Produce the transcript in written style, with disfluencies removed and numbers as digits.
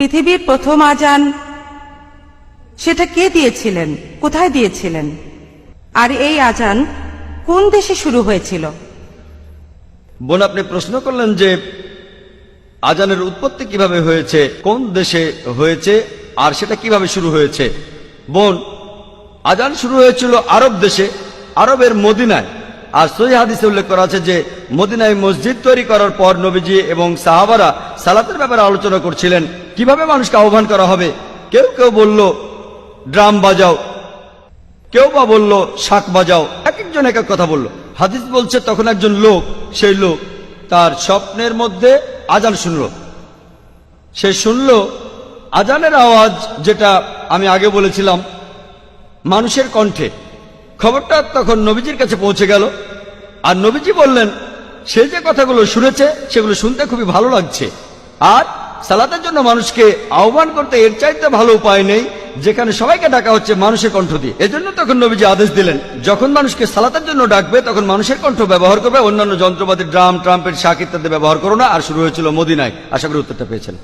পৃথিবীর প্রথম আজান সেটা কে দিয়েছিলেন, কোথায় দিয়েছিলেন, আর এই আজান কোন দেশে শুরু হয়েছিল? বোন, আপনি প্রশ্ন করলেন যে আজানের উৎপত্তি কিভাবে হয়েছে, কোন দেশে হয়েছে, আর সেটা কিভাবে শুরু হয়েছে। বোন, আজান শুরু হয়েছিল আরব দেশে, আরবের মদিনায়। আর সহিহ হাদিসে উল্লেখ করা আছে যে মদিনায় মসজিদ তৈরি করার পর নবীজি এবং সাহাবারা সালাতের ব্যাপারে আলোচনা করছিলেন, কিভাবে মানুষকে আহ্বান করা হবে। কেউ কেউ বলল ড্রাম বাজাও, কেউ বা বলল শাক বাজাও, এক একজন এক এক কথা বলল। হাদিস বলছে তখন একজন লোক, সেই লোক তার স্বপ্নের মধ্যে আজান শুনল। সে শুনল আজানের আওয়াজ, যেটা আমি আগে বলেছিলাম মানুষের কণ্ঠে। খবরটা তখন নবীজির কাছে পৌঁছে গেল, আর নবীজি বললেন সে যে কথাগুলো শুনেছে সেগুলো শুনতে খুবই ভালো লাগছে, আর সালাতের জন্য মানুষকে আহ্বান করতে এর চাইতে ভালো উপায় নেই যেখানে সবাইকে ডাকা হচ্ছে মানুষের কণ্ঠ দিয়ে। এজন্য তখন নবীজি আদেশ দিলেন যখন মানুষকে সালাতের জন্য ডাকবে তখন মানুষের কণ্ঠ ব্যবহার করবে, অন্যান্য যন্ত্রপাতি ড্রাম ট্রাম্পেট শাক ইত্যাদি ব্যবহার করো না। আর শুরু হয়েছিল মদিনায়। আশা করি উত্তরটা পেয়েছেন।